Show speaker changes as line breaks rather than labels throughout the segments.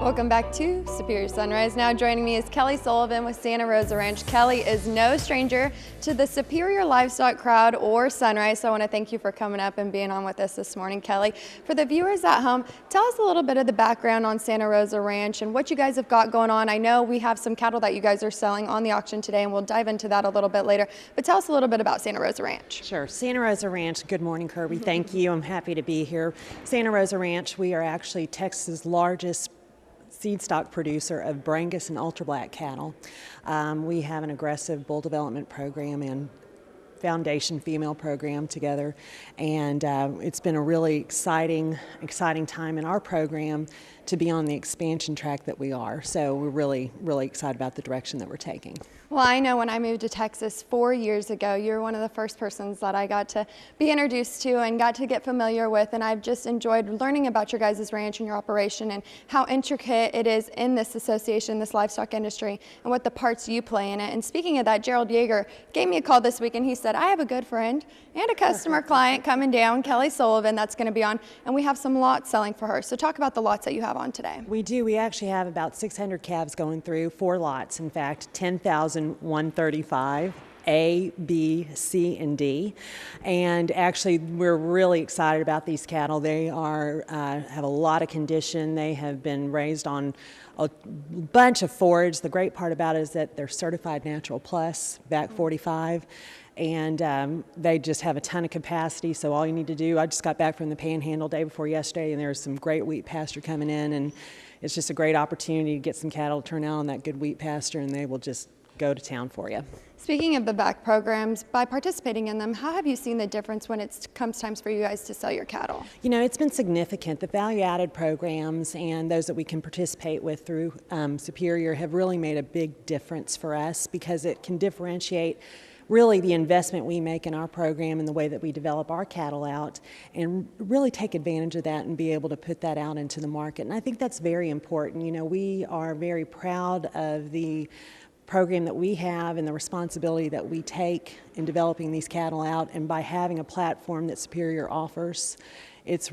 Welcome back to Superior Sunrise. Now joining me is Kelly Sullivan with Santa Rosa Ranch. Kelly is no stranger to the Superior livestock crowd or Sunrise, so I want to thank you for coming up and being on with us this morning, Kelly. For the viewers at home, tell us a little bit of the background on Santa Rosa Ranch and what you guys have got going on. I know we have some cattle that you guys are selling on the auction today, and we'll dive into that a little bit later, but tell us a little bit about Santa Rosa Ranch.
Sure. Santa Rosa Ranch, good morning, Kirby. Thank you. I'm happy to be here. Santa Rosa Ranch, we are actually Texas' largest seed stock producer of Brangus and Ultra Black cattle. We have an aggressive bull development program and foundation female program together, and it's been a really exciting time in our program to be on the expansion track that we are. So we're really excited about the direction that we're taking.
Well, I know when I moved to Texas 4 years ago, you're one of the first persons that I got to be introduced to and got to get familiar with, and I've just enjoyed learning about your guys' ranch and your operation and how intricate it is in this association, this livestock industry, and what the parts you play in it. And speaking of that, Gerald Yeager gave me a call this week and he said, I have a good friend and a customer client coming down, Kelly Sullivan, that's going to be on, and we have some lots selling for her. So talk about the lots that you have on today.
We do. We actually have about 600 calves going through, 4 lots, in fact, 10,135. A, B, C, and D. And actually, we're really excited about these cattle. They are have a lot of condition. They have been raised on a bunch of forage. The great part about it is that they're certified Natural Plus, back 45. And they just have a ton of capacity, so all you need to do, I just got back from the Panhandle day before yesterday, and there's some great wheat pasture coming in, and it's just a great opportunity to get some cattle to turn out on that good wheat pasture, and they will just go to town for you.
Speaking of the back programs, by participating in them, how have you seen the difference when it comes times for you guys to sell your cattle?
You know, it's been significant. The value-added programs and those that we can participate with through Superior have really made a big difference for us because it can differentiate really the investment we make in our program and the way that we develop our cattle out and really take advantage of that and be able to put that out into the market. And I think that's very important. You know, we are very proud of the program that we have and the responsibility that we take in developing these cattle out, and by having a platform that Superior offers, it's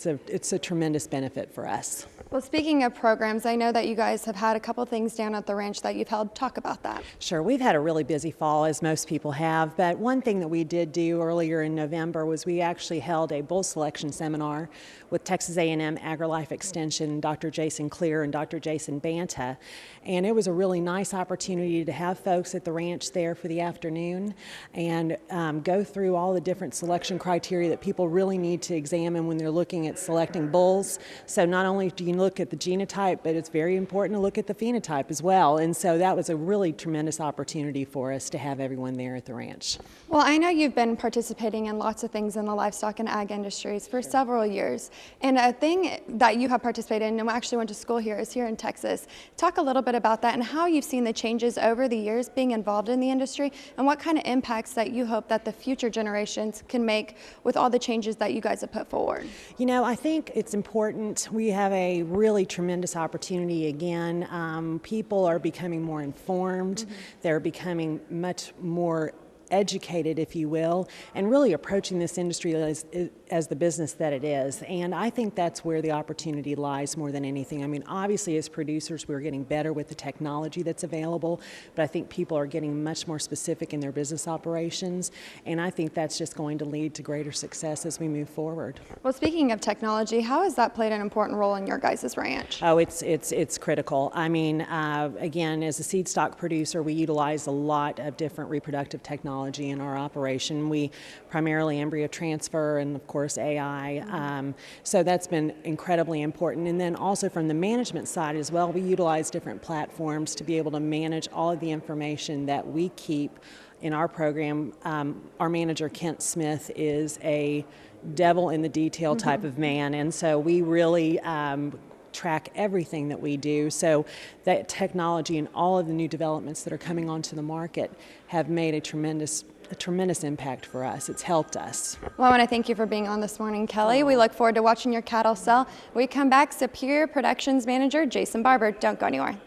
a tremendous benefit for us.
Well, speaking of programs, I know that you guys have had a couple things down at the ranch that you've held. Talk about that. Sure.
We've had a really busy fall, as most people have, but one thing that we did do earlier in November was we actually held a bull selection seminar with Texas A&M AgriLife Extension, Dr. Jason Clear and Dr. Jason Banta, and it was a really nice opportunity to have folks at the ranch there for the afternoon and go through all the different selection criteria that people really need to examine when they're looking at selecting bulls. So not only do you look at the genotype, but it's very important to look at the phenotype as well. And so that was a really tremendous opportunity for us to have everyone there at the ranch.
Well, I know you've been participating in lots of things in the livestock and ag industries for several years. And a thing that you have participated in, and actually went to school here, is here in Texas. Talk a little bit about that and how you've seen the changes over the years being involved in the industry and what kind of impacts that you hope that the future generations can make with all the changes that you guys have put forward.
You know, I think it's important. We have a really tremendous opportunity again. People are becoming more informed. They're becoming much more educated, if you will, and really approaching this industry as the business that it is. And I think that's where the opportunity lies more than anything. I mean, obviously as producers, we're getting better with the technology that's available, but I think people are getting much more specific in their business operations, and I think that's just going to lead to greater success as we move forward.
Well, speaking of technology, how has that played an important role in your guys' ranch?
Oh, it's critical. I mean, again, as a seed stock producer, we utilize a lot of different reproductive technology in our operation. We primarily embryo transfer and of course AI, so that's been incredibly important. And then also from the management side as well, we utilize different platforms to be able to manage all of the information that we keep in our program. Our manager, Kent Smith, is a devil in the detail type of man, and so we really track everything that we do. So that technology and all of the new developments that are coming onto the market have made a tremendous impact for us. It's helped us.
Well, I want to thank you for being on this morning, Kelly. We look forward to watching your cattle sell. When we come back, Superior Productions Manager Jason Barber. Don't go anywhere.